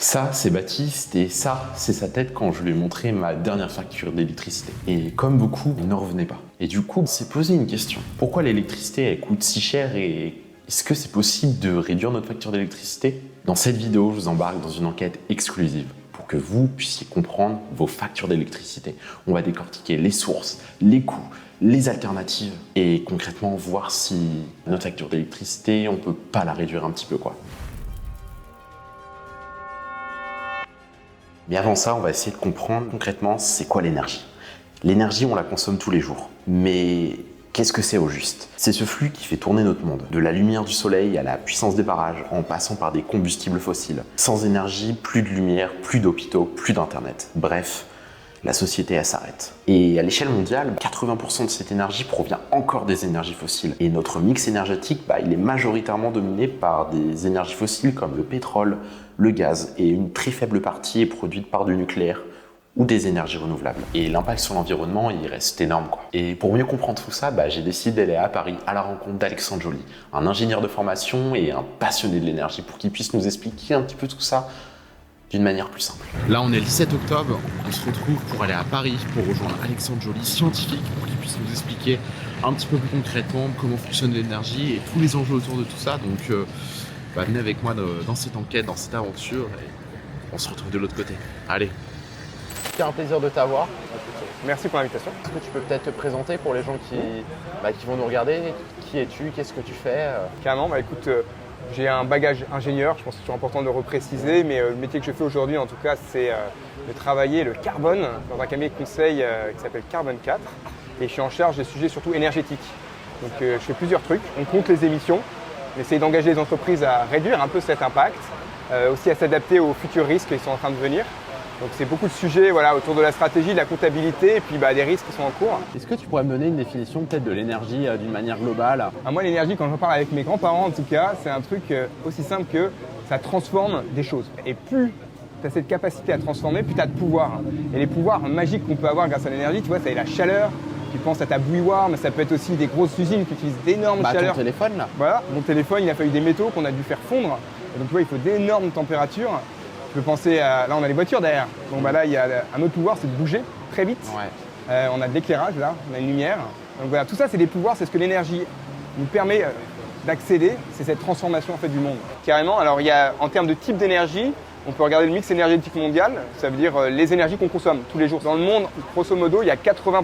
Ça, c'est Baptiste et ça, c'est sa tête quand je lui ai montré ma dernière facture d'électricité. Et comme beaucoup, il n'en revenait pas. Et du coup, on s'est posé une question. Pourquoi l'électricité, elle coûte si cher et est-ce que c'est possible de réduire notre facture d'électricité? Dans cette vidéo, je vous embarque dans une enquête exclusive pour que vous puissiez comprendre vos factures d'électricité. On va décortiquer les sources, les coûts, les alternatives et concrètement voir si notre facture d'électricité, on peut pas la réduire un petit peu quoi. Mais avant ça, on va essayer de comprendre concrètement c'est quoi l'énergie. L'énergie, on la consomme tous les jours. Mais qu'est-ce que c'est au juste? C'est ce flux qui fait tourner notre monde. De la lumière du soleil à la puissance des barrages, en passant par des combustibles fossiles. Sans énergie, plus de lumière, plus d'hôpitaux, plus d'internet. Bref, la société, elle s'arrête. Et à l'échelle mondiale, 80% de cette énergie provient encore des énergies fossiles. Et notre mix énergétique, il est majoritairement dominé par des énergies fossiles comme le pétrole, le gaz, et une très faible partie est produite par du nucléaire ou des énergies renouvelables. Et l'impact sur l'environnement, il reste énorme quoi. Et pour mieux comprendre tout ça, j'ai décidé d'aller à Paris à la rencontre d'Alexandre Joly, un ingénieur de formation et un passionné de l'énergie, pour qu'il puisse nous expliquer un petit peu tout ça d'une manière plus simple. Là, on est le 7 octobre, on se retrouve pour aller à Paris pour rejoindre Alexandre Joly, scientifique, pour qu'il puisse nous expliquer un petit peu plus concrètement comment fonctionne l'énergie et tous les enjeux autour de tout ça. Donc, venez avec moi dans cette enquête, dans cette aventure, et on se retrouve de l'autre côté. Allez. C'est un plaisir de t'avoir. Merci pour l'invitation. Est-ce que tu peux peut-être te présenter pour les gens qui vont nous regarder? Qui es-tu? Qu'est-ce que tu fais? Carrément, écoute, j'ai un bagage ingénieur, je pense que c'est toujours important de le repréciser, mais le métier que je fais aujourd'hui, en tout cas, c'est de travailler le carbone dans un cabinet de conseil qui s'appelle Carbone 4. Et je suis en charge des sujets surtout énergétiques. Donc je fais plusieurs trucs. On compte les émissions, on essaye d'engager les entreprises à réduire un peu cet impact, aussi à s'adapter aux futurs risques qui sont en train de venir. Donc c'est beaucoup de sujets autour de la stratégie, de la comptabilité et puis des risques qui sont en cours. Est-ce que tu pourrais me donner une définition peut-être de l'énergie d'une manière globale? Moi l'énergie, quand j'en parle avec mes grands-parents en tout cas, c'est un truc aussi simple que ça transforme des choses. Et plus tu as cette capacité à transformer, plus tu as de pouvoir. Et les pouvoirs magiques qu'on peut avoir grâce à l'énergie, tu vois, ça est la chaleur. Tu penses à ta bouilloire, mais ça peut être aussi des grosses usines qui utilisent d'énormes chaleurs. Ton téléphone là. Voilà, mon téléphone, il a fallu des métaux qu'on a dû faire fondre. Et donc tu vois, il faut d'énormes températures. Je peux penser à... Là, on a les voitures derrière. Donc là, il y a un autre pouvoir, c'est de bouger très vite. Ouais. On a de l'éclairage, là, on a une lumière. Donc voilà, tout ça, c'est des pouvoirs, c'est ce que l'énergie nous permet d'accéder. C'est cette transformation en fait du monde. Carrément, alors il y a, en termes de type d'énergie, on peut regarder le mix énergétique mondial, ça veut dire les énergies qu'on consomme tous les jours. Dans le monde, grosso modo, il y a 80%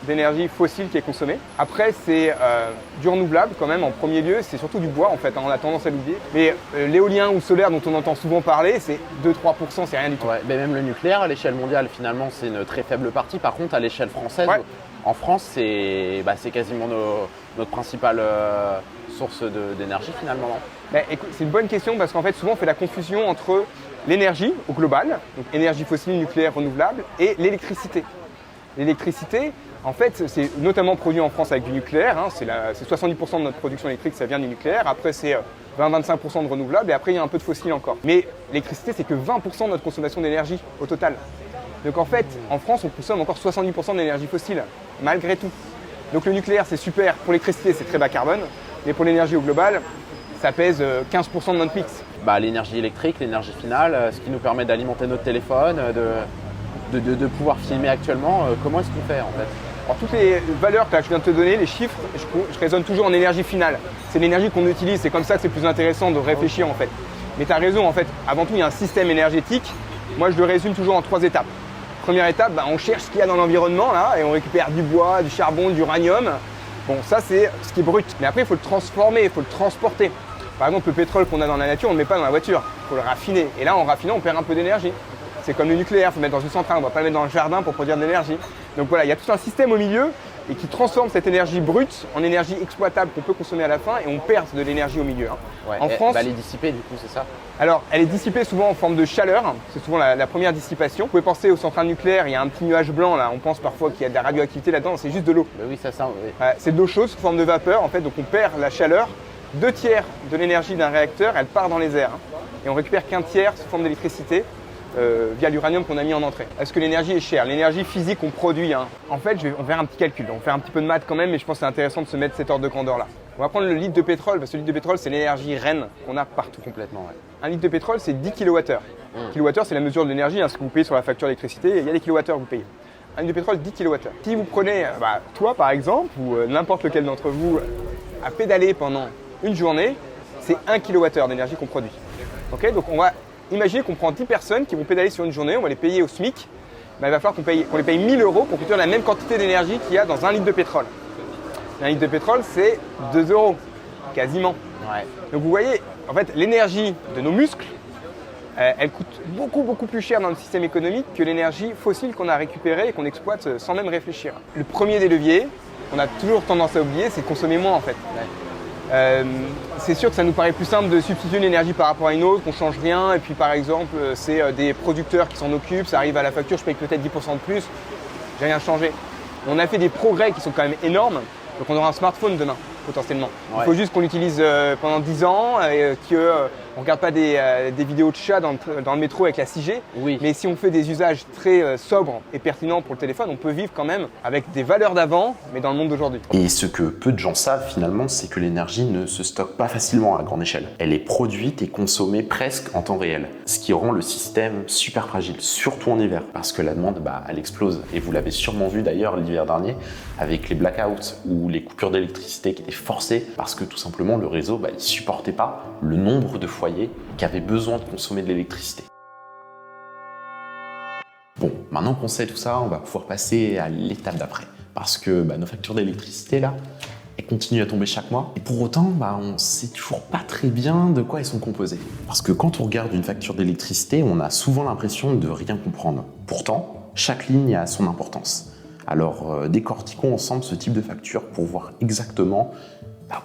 d'énergie fossile qui est consommée. Après, c'est du renouvelable quand même en premier lieu, c'est surtout du bois en fait, on a tendance à l'oublier. Mais l'éolien ou solaire dont on entend souvent parler, c'est 2-3%, c'est rien du tout. Ouais, mais même le nucléaire à l'échelle mondiale, finalement, c'est une très faible partie. Par contre, à l'échelle française, en France, c'est quasiment notre principale source d'énergie finalement. Écoute, c'est une bonne question parce qu'en fait, souvent, on fait la confusion entre l'énergie au global, donc énergie fossile, nucléaire, renouvelable, et l'électricité. L'électricité, en fait, c'est notamment produit en France avec du nucléaire. C'est 70% de notre production électrique, ça vient du nucléaire. Après, c'est 20-25% de renouvelable et après, il y a un peu de fossile encore. Mais l'électricité, c'est que 20% de notre consommation d'énergie au total. Donc en fait, en France, on consomme encore 70% d'énergie fossile, malgré tout. Donc le nucléaire, c'est super. Pour l'électricité, c'est très bas carbone. Mais pour l'énergie au global, ça pèse 15% de notre mix. L'énergie électrique, l'énergie finale, ce qui nous permet d'alimenter notre téléphone, de pouvoir filmer actuellement. Comment est-ce qu'on fait en fait? Alors toutes les valeurs que je viens de te donner, les chiffres, je raisonne toujours en énergie finale. C'est l'énergie qu'on utilise, c'est comme ça que c'est plus intéressant de réfléchir en fait. Mais tu as raison en fait, avant tout il y a un système énergétique. Moi je le résume toujours en 3 étapes. Première étape, on cherche ce qu'il y a dans l'environnement là et on récupère du bois, du charbon, du uranium. Bon, ça c'est ce qui est brut. Mais après il faut le transformer, il faut le transporter. Par exemple, le pétrole qu'on a dans la nature, on ne le met pas dans la voiture, il faut le raffiner. Et là, en raffinant, on perd un peu d'énergie. C'est comme le nucléaire, il faut le mettre dans une centrale, on ne va pas le mettre dans le jardin pour produire de l'énergie. Donc voilà, il y a tout un système au milieu et qui transforme cette énergie brute en énergie exploitable qu'on peut consommer à la fin et on perd de l'énergie au milieu. Ouais, en France, elle est dissipée du coup, c'est ça? Alors, elle est dissipée souvent en forme de chaleur, c'est souvent la première dissipation. Vous pouvez penser aux centrales nucléaires, il y a un petit nuage blanc là, on pense parfois qu'il y a de la radioactivité là-dedans, c'est juste de l'eau. Oui, ça sent, oui. C'est de l'eau chaude sous forme de vapeur en fait, donc on perd la chaleur. 2/3 de l'énergie d'un réacteur, elle part dans les airs. Et on récupère qu'1 tiers sous forme d'électricité via l'uranium qu'on a mis en entrée. Est-ce que l'énergie est chère? L'énergie physique qu'on produit, En fait, on va faire un petit calcul. On va faire un petit peu de maths quand même, mais je pense que c'est intéressant de se mettre cet ordre de grandeur là. On va prendre le litre de pétrole, parce que le litre de pétrole, c'est l'énergie reine qu'on a partout. Complètement, ouais. Un litre de pétrole, c'est 10 kWh. Kilowattheure, c'est la mesure de l'énergie, ce que vous payez sur la facture d'électricité. Il y a des kilowattheures que vous payez. Un litre de pétrole, 10 kWh. Si vous prenez, toi par exemple, ou n'importe lequel d'entre vous, à pédaler pendant une journée, c'est 1 kWh d'énergie qu'on produit. Okay, donc on va imaginer qu'on prend 10 personnes qui vont pédaler sur une journée, on va les payer au SMIC. Il va falloir qu'on les paye 1 000 € pour produire la même quantité d'énergie qu'il y a dans 1 litre de pétrole. Un litre de pétrole, c'est 2 €, quasiment. Ouais. Donc vous voyez, en fait, l'énergie de nos muscles, elle coûte beaucoup plus cher dans le système économique que l'énergie fossile qu'on a récupérée et qu'on exploite sans même réfléchir. Le premier des leviers, on a toujours tendance à oublier, c'est de consommer moins en fait. Ouais. C'est sûr que ça nous paraît plus simple de substituer une énergie par rapport à une autre, qu'on change rien, et puis par exemple, c'est des producteurs qui s'en occupent, ça arrive à la facture, je paye peut-être 10% de plus, j'ai rien changé. On a fait des progrès qui sont quand même énormes, donc on aura un smartphone demain, potentiellement. Ouais. Il faut juste qu'on l'utilise pendant 10 ans et qu'on ne regarde pas des vidéos de chats dans le métro avec la 6G. Oui. Mais si on fait des usages très sobres et pertinents pour le téléphone, on peut vivre quand même avec des valeurs d'avant, mais dans le monde d'aujourd'hui. Et ce que peu de gens savent finalement, c'est que l'énergie ne se stocke pas facilement à grande échelle. Elle est produite et consommée presque en temps réel, ce qui rend le système super fragile, surtout en hiver, parce que la demande, elle explose. Et vous l'avez sûrement vu d'ailleurs l'hiver dernier, avec les blackouts ou les coupures d'électricité qui étaient forcées, parce que tout simplement le réseau, il supportait pas le nombre de foyers qui avaient besoin de consommer de l'électricité. Bon, maintenant qu'on sait tout ça, on va pouvoir passer à l'étape d'après. Parce que nos factures d'électricité, là, elles continuent à tomber chaque mois. Et pour autant, on ne sait toujours pas très bien de quoi elles sont composées. Parce que quand on regarde une facture d'électricité, on a souvent l'impression de rien comprendre. Pourtant, chaque ligne a son importance. Alors, décortiquons ensemble ce type de facture pour voir exactement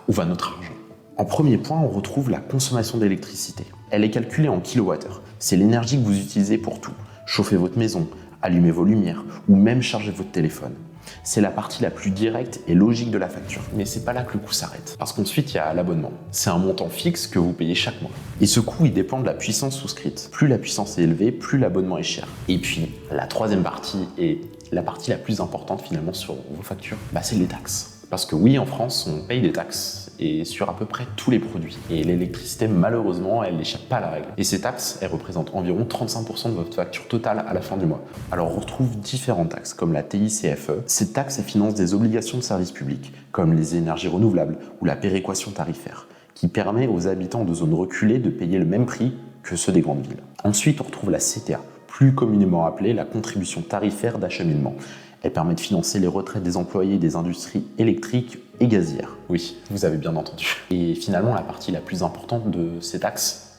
où va notre argent. En premier point, on retrouve la consommation d'électricité. Elle est calculée en kilowattheures. C'est l'énergie que vous utilisez pour tout. Chauffer votre maison, allumer vos lumières ou même charger votre téléphone. C'est la partie la plus directe et logique de la facture. Mais c'est pas là que le coût s'arrête. Parce qu'ensuite, il y a l'abonnement. C'est un montant fixe que vous payez chaque mois. Et ce coût, il dépend de la puissance souscrite. Plus la puissance est élevée, plus l'abonnement est cher. Et puis, la troisième partie et la partie la plus importante finalement sur vos factures, c'est les taxes. Parce que oui, en France, on paye des taxes et sur à peu près tous les produits. Et l'électricité, malheureusement, elle n'échappe pas à la règle. Et ces taxes, elles représentent environ 35% de votre facture totale à la fin du mois. Alors on retrouve différentes taxes, comme la TICFE. Cette taxe, elle finance des obligations de service public, comme les énergies renouvelables ou la péréquation tarifaire, qui permet aux habitants de zones reculées de payer le même prix que ceux des grandes villes. Ensuite, on retrouve la CTA, plus communément appelée la contribution tarifaire d'acheminement. Elle permet de financer les retraites des employés des industries électriques et gazières. Oui, vous avez bien entendu. Et finalement, la partie la plus importante de ces taxes,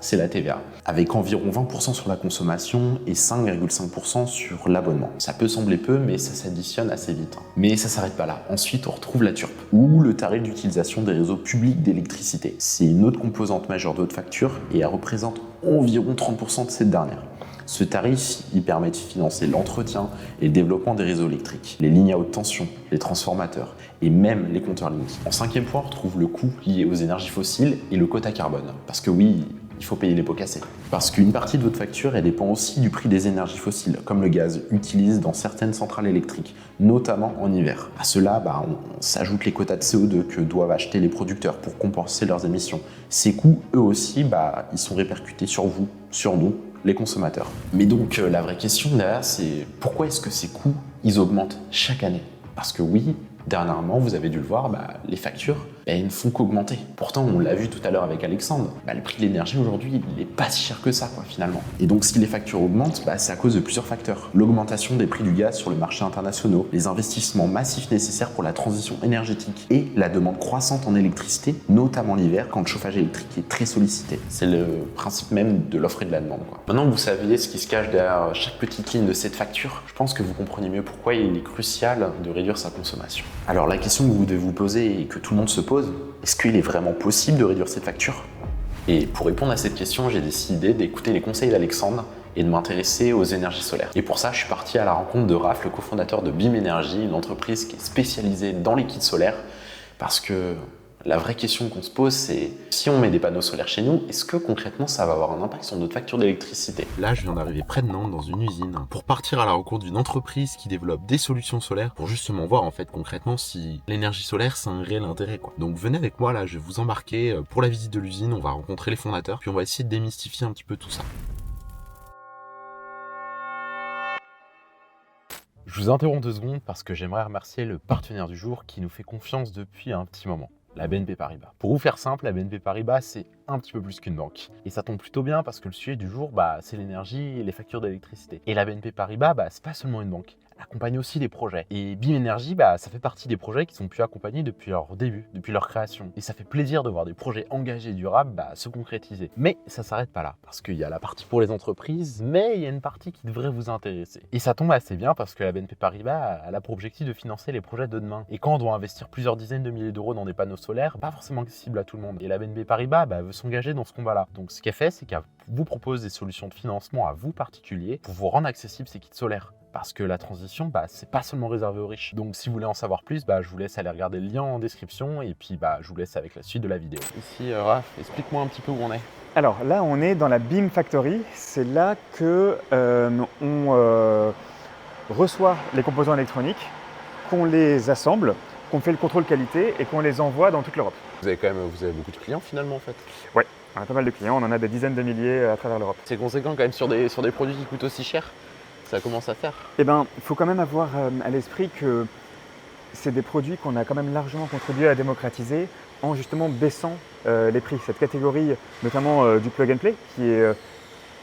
c'est la TVA, avec environ 20% sur la consommation et 5,5% sur l'abonnement. Ça peut sembler peu, mais ça s'additionne assez vite. Mais ça s'arrête pas là. Ensuite, on retrouve la TURP, ou le tarif d'utilisation des réseaux publics d'électricité. C'est une autre composante majeure de votre facture et elle représente environ 30% de cette dernière. Ce tarif, il permet de financer l'entretien et le développement des réseaux électriques, les lignes à haute tension, les transformateurs et même les compteurs Linky. En cinquième point, on retrouve le coût lié aux énergies fossiles et le quota carbone. Parce que oui, il faut payer les pots cassés. Parce qu'une partie de votre facture, elle dépend aussi du prix des énergies fossiles, comme le gaz utilisé dans certaines centrales électriques, notamment en hiver. À cela, on s'ajoute les quotas de CO2 que doivent acheter les producteurs pour compenser leurs émissions. Ces coûts, eux aussi, ils sont répercutés sur vous, sur nous, les consommateurs. Mais donc, la vraie question derrière, c'est pourquoi est-ce que ces coûts, ils augmentent chaque année? Parce que oui, dernièrement, vous avez dû le voir, les factures, elles ne font qu'augmenter. Pourtant, on l'a vu tout à l'heure avec Alexandre, le prix de l'énergie aujourd'hui, il n'est pas si cher que ça, finalement. Et donc, si les factures augmentent, c'est à cause de plusieurs facteurs. L'augmentation des prix du gaz sur le marché international, les investissements massifs nécessaires pour la transition énergétique et la demande croissante en électricité, notamment l'hiver, quand le chauffage électrique est très sollicité. C'est le principe même de l'offre et de la demande. Maintenant que vous savez ce qui se cache derrière chaque petite ligne de cette facture, je pense que vous comprenez mieux pourquoi il est crucial de réduire sa consommation. Alors, la question que vous devez vous poser et que tout le monde se pose, est-ce qu'il est vraiment possible de réduire cette facture? Et pour répondre à cette question, j'ai décidé d'écouter les conseils d'Alexandre et de m'intéresser aux énergies solaires. Et pour ça, je suis parti à la rencontre de Raph, le cofondateur de BIM Énergie, une entreprise qui est spécialisée dans les kits solaires, parce que la vraie question qu'on se pose, c'est si on met des panneaux solaires chez nous, est-ce que concrètement ça va avoir un impact sur notre facture d'électricité? Là, je viens d'arriver près de Nantes dans une usine pour partir à la rencontre d'une entreprise qui développe des solutions solaires pour justement voir concrètement si l'énergie solaire c'est un réel intérêt. Donc venez avec moi, là, je vais vous embarquer pour la visite de l'usine, on va rencontrer les fondateurs, puis on va essayer de démystifier un petit peu tout ça. Je vous interromps 2 secondes parce que j'aimerais remercier le partenaire du jour qui nous fait confiance depuis un petit moment, la BNP Paribas. Pour vous faire simple, la BNP Paribas, c'est un petit peu plus qu'une banque. Et ça tombe plutôt bien parce que le sujet du jour, c'est l'énergie et les factures d'électricité. Et la BNP Paribas, c'est pas seulement une banque. Elle accompagne aussi des projets. Et BIM Énergie, ça fait partie des projets qui sont pu accompagner depuis leur début, depuis leur création. Et ça fait plaisir de voir des projets engagés et durables se concrétiser. Mais ça s'arrête pas là, parce qu'il y a la partie pour les entreprises, mais il y a une partie qui devrait vous intéresser. Et ça tombe assez bien parce que la BNP Paribas elle a pour objectif de financer les projets de demain. Et quand on doit investir plusieurs dizaines de milliers d'euros dans des panneaux solaires, pas forcément accessible à tout le monde. Et la BNP Paribas veut s'engager dans ce combat-là. Donc ce qu'elle fait, c'est qu'elle vous propose des solutions de financement à vous particuliers pour vous rendre accessible ces kits solaires. Parce que la transition, c'est pas seulement réservé aux riches. Donc si vous voulez en savoir plus, je vous laisse aller regarder le lien en description et puis je vous laisse avec la suite de la vidéo. Ici, Raph, explique-moi un petit peu où on est. Alors là, on est dans la BIM Factory. C'est là que on reçoit les composants électroniques, qu'on les assemble, qu'on fait le contrôle qualité et qu'on les envoie dans toute l'Europe. Vous avez beaucoup de clients finalement en fait. Ouais, on a pas mal de clients, on en a des dizaines de milliers à travers l'Europe. C'est conséquent quand même sur des produits qui coûtent aussi cher. Ça commence à faire. Eh bien, il faut quand même avoir à l'esprit que c'est des produits qu'on a quand même largement contribué à démocratiser en justement baissant les prix. Cette catégorie, notamment du plug and play, qui est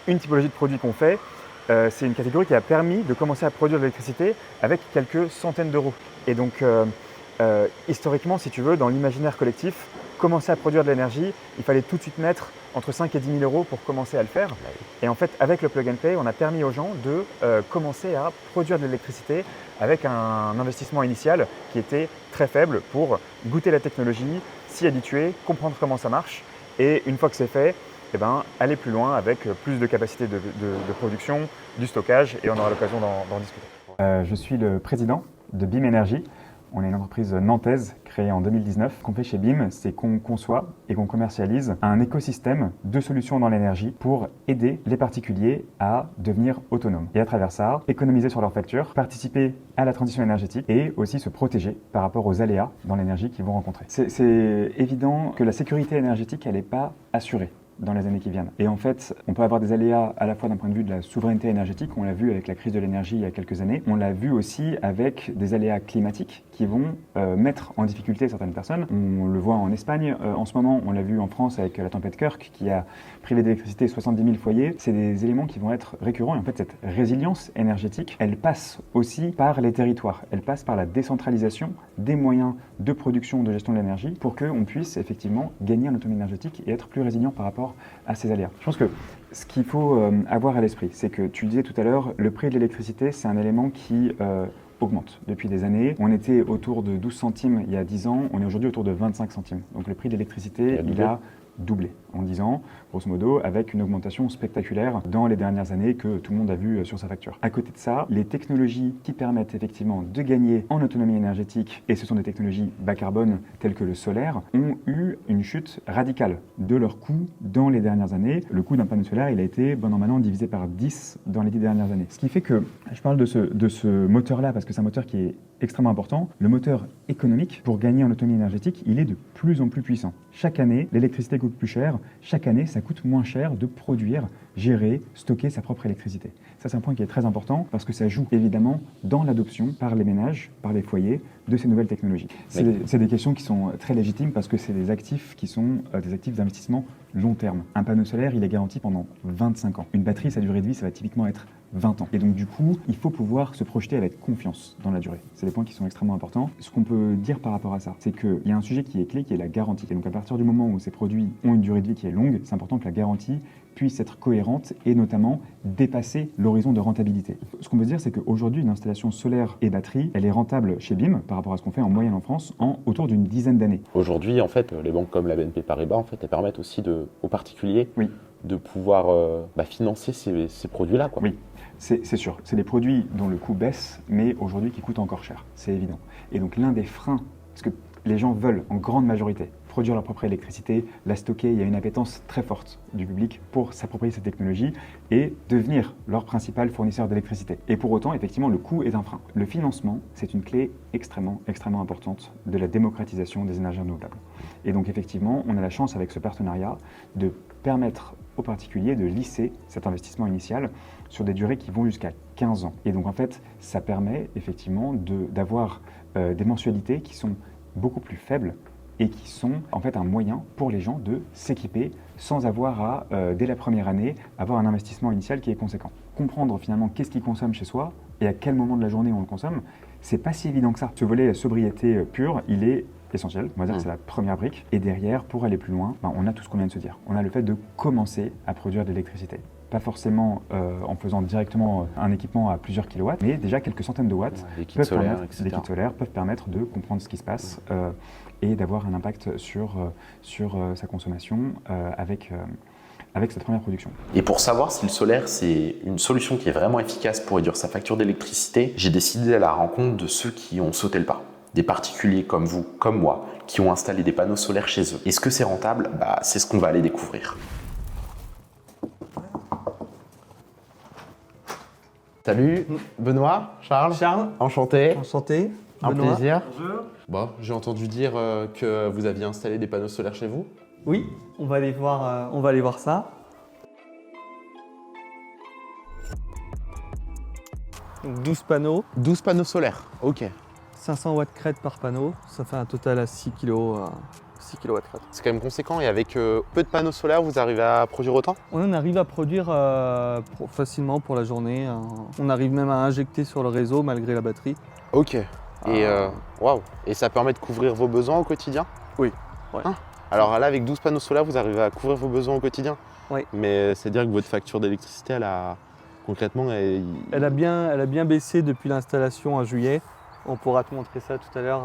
une typologie de produit qu'on fait, c'est une catégorie qui a permis de commencer à produire de l'électricité avec quelques centaines d'euros. Et donc, historiquement, si tu veux, dans l'imaginaire collectif, commencer à produire de l'énergie, il fallait tout de suite mettre entre 5 et 10 000 euros pour commencer à le faire. Et en fait, avec le plug and play, on a permis aux gens de commencer à produire de l'électricité avec un investissement initial qui était très faible pour goûter la technologie, s'y habituer, comprendre comment ça marche. Et une fois que c'est fait, aller plus loin avec plus de capacité de production, du stockage, et on aura l'occasion d'en discuter. Je suis le président de BIM Énergie. On est une entreprise nantaise créée en 2019. Ce qu'on fait chez BIM, c'est qu'on conçoit et qu'on commercialise un écosystème de solutions dans l'énergie pour aider les particuliers à devenir autonomes. Et à travers ça, économiser sur leurs factures, participer à la transition énergétique et aussi se protéger par rapport aux aléas dans l'énergie qu'ils vont rencontrer. C'est évident que la sécurité énergétique, elle n'est pas assurée dans les années qui viennent. Et en fait, on peut avoir des aléas à la fois d'un point de vue de la souveraineté énergétique, on l'a vu avec la crise de l'énergie il y a quelques années, on l'a vu aussi avec des aléas climatiques qui vont mettre en difficulté certaines personnes. On le voit en Espagne en ce moment, on l'a vu en France avec la tempête Kirk qui a privé d'électricité 70 000 foyers. C'est des éléments qui vont être récurrents et en fait cette résilience énergétique, elle passe aussi par les territoires, elle passe par la décentralisation des moyens de production, de gestion de l'énergie pour qu'on puisse effectivement gagner en autonomie énergétique et être plus résilient par rapport à ces aléas. Je pense que ce qu'il faut avoir à l'esprit, c'est que tu disais tout à l'heure, le prix de l'électricité, c'est un élément qui augmente depuis des années. On était autour de 12 centimes il y a 10 ans, on est aujourd'hui autour de 25 centimes. Donc le prix de l'électricité, il a doublé en 10 ans, grosso modo, avec une augmentation spectaculaire dans les dernières années que tout le monde a vu sur sa facture. À côté de ça, les technologies qui permettent effectivement de gagner en autonomie énergétique, et ce sont des technologies bas carbone telles que le solaire, ont eu une chute radicale de leur coût dans les dernières années. Le coût d'un panneau solaire, il a été, bon an mal an, divisé par 10 dans les 10 dernières années. Ce qui fait que, je parle de ce moteur-là parce que c'est un moteur qui est extrêmement important. Le moteur économique, pour gagner en autonomie énergétique, il est de plus en plus puissant. Chaque année, l'électricité coûte plus cher. Chaque année, ça coûte moins cher de produire, gérer, stocker sa propre électricité. Ça, c'est un point qui est très important parce que ça joue évidemment dans l'adoption par les ménages, par les foyers, de ces nouvelles technologies. C'est des questions qui sont très légitimes parce que c'est des actifs qui sont des actifs d'investissement long terme. Un panneau solaire, il est garanti pendant 25 ans. Une batterie, sa durée de vie, ça va typiquement être 20 ans. Et donc du coup, il faut pouvoir se projeter avec confiance dans la durée. C'est des points qui sont extrêmement importants. Ce qu'on peut dire par rapport à ça, c'est qu'il y a un sujet qui est clé, qui est la garantie. Et donc à partir du moment où ces produits ont une durée de vie qui est longue, c'est important que la garantie puisse être cohérente et notamment dépasser l'horizon de rentabilité. Ce qu'on peut dire, c'est qu'aujourd'hui, une installation solaire et batterie, elle est rentable chez BIM par rapport à ce qu'on fait en moyenne en France en autour d'une dizaine d'années. Aujourd'hui, en fait, les banques comme la BNP Paribas, en fait, elles permettent aussi aux particuliers de pouvoir financer ces produits-là, quoi. Oui. C'est sûr, c'est des produits dont le coût baisse, mais aujourd'hui qui coûtent encore cher, c'est évident. Et donc l'un des freins, parce que les gens veulent en grande majorité produire leur propre électricité, la stocker. Il y a une appétence très forte du public pour s'approprier cette technologie et devenir leur principal fournisseur d'électricité. Et pour autant, effectivement, le coût est un frein. Le financement, c'est une clé extrêmement importante de la démocratisation des énergies renouvelables. Et donc effectivement, on a la chance avec ce partenariat de permettre aux particuliers de lisser cet investissement initial sur des durées qui vont jusqu'à 15 ans. Et donc en fait, ça permet effectivement d'avoir des mensualités qui sont beaucoup plus faibles et qui sont en fait un moyen pour les gens de s'équiper sans avoir à, dès la première année, avoir un investissement initial qui est conséquent. Comprendre finalement qu'est-ce qu'ils consomment chez soi et à quel moment de la journée on le consomme, c'est pas si évident que ça. Ce volet sobriété pure, il est essentiel, on va dire que c'est la première brique. Et derrière, pour aller plus loin, on a tout ce qu'on vient de se dire. On a le fait de commencer à produire de l'électricité. Pas forcément en faisant directement un équipement à plusieurs kilowatts, mais déjà quelques centaines de watts. Les kits solaires, etc. Les kits solaires peuvent permettre de comprendre ce qui se passe et d'avoir un impact sur sa consommation avec cette première production. Et pour savoir si le solaire, c'est une solution qui est vraiment efficace pour réduire sa facture d'électricité, j'ai décidé d'aller à la rencontre de ceux qui ont sauté le pas. Des particuliers comme vous, comme moi, qui ont installé des panneaux solaires chez eux. Est-ce que c'est rentable ? C'est ce qu'on va aller découvrir. Salut, Benoît, Charles. Charles, Enchanté. enchanté. Un Benoît. plaisir. Bonjour. Bon, j'ai entendu dire que vous aviez installé des panneaux solaires chez vous. Oui, on va aller voir ça. Donc 12 panneaux, 12 panneaux solaires, ok. 500 watts crête par panneau, ça fait un total à 6 kg. 6 kWh. C'est quand même conséquent et avec peu de panneaux solaires, vous arrivez à produire autant ? On arrive à produire facilement pour la journée. On arrive même à injecter sur le réseau malgré la batterie. Ok. Et waouh. Et ça permet de couvrir vos besoins au quotidien ? Oui. Ouais. Hein ? Alors là, avec 12 panneaux solaires, vous arrivez à couvrir vos besoins au quotidien ? Oui. Mais c'est-à-dire que votre facture d'électricité, concrètement, Elle a bien baissé depuis l'installation en juillet. On pourra te montrer ça tout à l'heure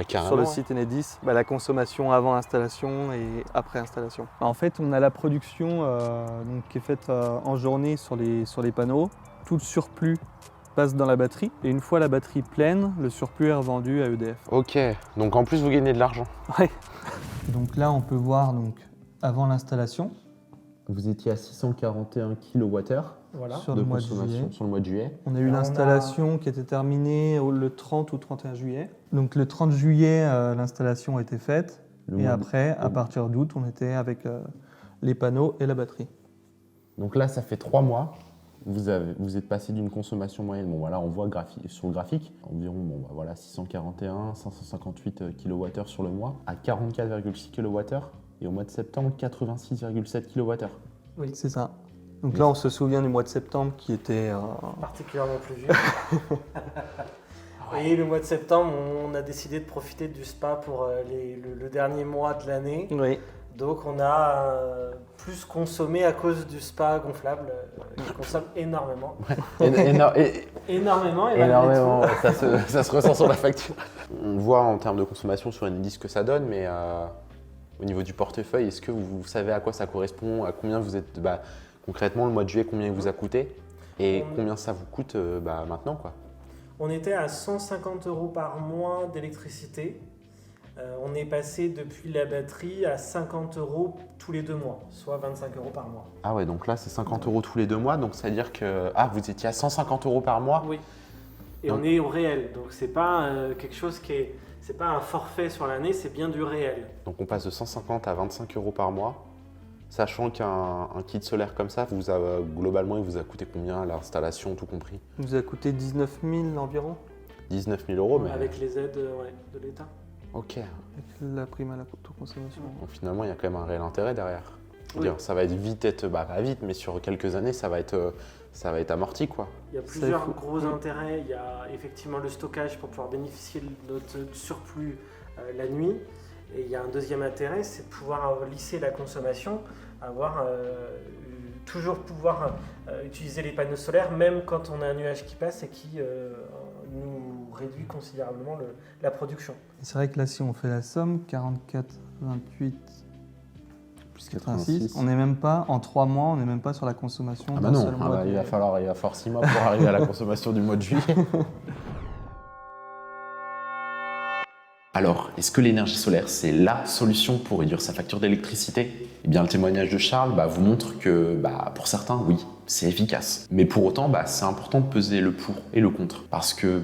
sur le site Enedis. La consommation avant installation et après installation. En fait, on a la production qui est faite en journée sur les panneaux. Tout le surplus passe dans la batterie. Et une fois la batterie pleine, le surplus est revendu à EDF. Ok, donc en plus vous gagnez de l'argent. Ouais. Donc là, on peut voir avant l'installation. Vous étiez à 641 kWh Voilà. de consommation sur le mois de juillet. On a eu l'installation qui était terminée le 30 ou 31 juillet. Donc le 30 juillet, l'installation a été faite. Et après, à partir d'août, on était avec les panneaux et la batterie. Donc là, ça fait 3 mois. Vous êtes passé d'une consommation moyenne, on voit sur le graphique, environ 641, 558 kWh sur le mois, à 44,6 kWh. Et au mois de septembre, 86,7 kWh. Oui, c'est ça. Donc là, on se souvient du mois de septembre qui était... particulièrement pluvieux. Et le mois de septembre, on a décidé de profiter du spa pour le dernier mois de l'année. Oui. Donc on a plus consommé à cause du spa gonflable qui consomme énormément. Énormément. Ça se ressent sur la facture. On voit en termes de consommation sur Enedis ce que ça donne, mais au niveau du portefeuille, est-ce que vous savez à quoi ça correspond, à combien vous êtes concrètement le mois de juillet, combien il vous a coûté et combien ça vous coûte maintenant quoi. On était à 150 € par mois d'électricité. On est passé depuis la batterie à 50 € tous les 2 mois, soit 25 € par mois. Ah ouais, donc là c'est 50 € tous les 2 mois, donc ça veut dire que vous étiez à 150 € par mois. Oui. Et donc, on est au réel, donc c'est pas quelque chose c'est pas un forfait sur l'année, c'est bien du réel. Donc on passe de 150 à 25 € par mois, sachant qu'un kit solaire comme ça, globalement il vous a coûté combien l'installation tout compris ? Il nous a coûté 19 000 environ. 19 000 €, mais... Avec les aides de l'État. Ok. Avec la prime à l'autoconsommation. Donc finalement il y a quand même un réel intérêt derrière. Je veux dire, ça va être vite, pas vite, mais sur quelques années ça va être amorti quoi. Il y a plusieurs gros intérêts. Il y a effectivement le stockage pour pouvoir bénéficier de notre surplus la nuit. Et il y a un deuxième intérêt, c'est de pouvoir lisser la consommation, toujours pouvoir utiliser les panneaux solaires, même quand on a un nuage qui passe et qui nous réduit considérablement la production. C'est vrai que là, si on fait la somme, 44, 28, plus 86, on n'est même pas, en 3 mois, on n'est même pas sur la consommation d'un seul mois. Il va falloir 6 mois pour arriver à la consommation du mois de juillet. Alors, est-ce que l'énergie solaire, c'est la solution pour réduire sa facture d'électricité? Eh bien, le témoignage de Charles vous montre que, pour certains, oui, c'est efficace. Mais pour autant, c'est important de peser le pour et le contre, parce que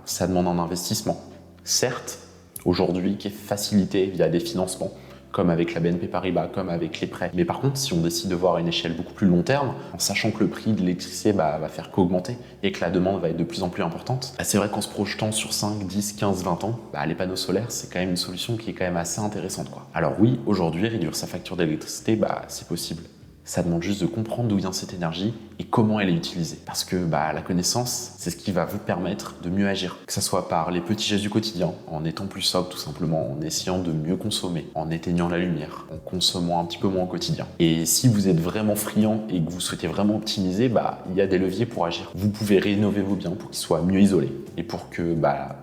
ça demande un investissement. Certes, aujourd'hui, qui est facilité via des financements, comme avec la BNP Paribas, comme avec les prêts. Mais par contre, si on décide de voir à une échelle beaucoup plus long terme, en sachant que le prix de l'électricité va faire qu'augmenter et que la demande va être de plus en plus importante, c'est vrai qu'en se projetant sur 5, 10, 15, 20 ans, les panneaux solaires, c'est quand même une solution qui est quand même assez intéressante, quoi. Alors oui, aujourd'hui, réduire sa facture d'électricité, c'est possible. Ça demande juste de comprendre d'où vient cette énergie et comment elle est utilisée. Parce que la connaissance, c'est ce qui va vous permettre de mieux agir. Que ce soit par les petits gestes du quotidien, en étant plus sobre tout simplement, en essayant de mieux consommer, en éteignant la lumière, en consommant un petit peu moins au quotidien. Et si vous êtes vraiment friand et que vous souhaitez vraiment optimiser, il y a des leviers pour agir. Vous pouvez rénover vos biens pour qu'ils soient mieux isolés et pour que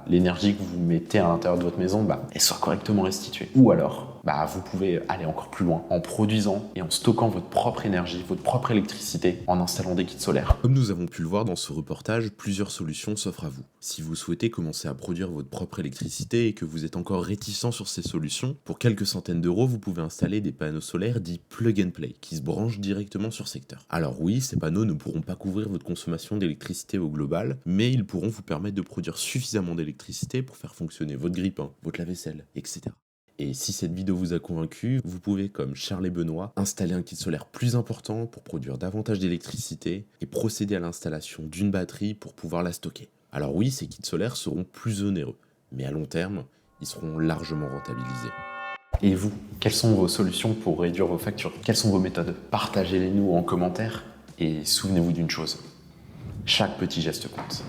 l'énergie que vous mettez à l'intérieur de votre maison, elle soit correctement restituée. Ou alors, vous pouvez aller encore plus loin en produisant et en stockant votre propre énergie, votre propre électricité en installant des kits solaires. Comme nous avons pu le voir dans ce reportage, plusieurs solutions s'offrent à vous. Si vous souhaitez commencer à produire votre propre électricité et que vous êtes encore réticent sur ces solutions, pour quelques centaines d'euros, vous pouvez installer des panneaux solaires dits plug and play qui se branchent directement sur secteur. Alors oui, ces panneaux ne pourront pas couvrir votre consommation d'électricité au global, mais ils pourront vous permettre de produire suffisamment d'électricité pour faire fonctionner votre grille-pain, votre lave-vaisselle, etc. Et si cette vidéo vous a convaincu, vous pouvez, comme Charles et Benoît, installer un kit solaire plus important pour produire davantage d'électricité et procéder à l'installation d'une batterie pour pouvoir la stocker. Alors oui, ces kits solaires seront plus onéreux, mais à long terme, ils seront largement rentabilisés. Et vous, quelles sont vos solutions pour réduire vos factures? Quelles sont vos méthodes? Partagez-les nous en commentaire et souvenez-vous d'une chose, chaque petit geste compte.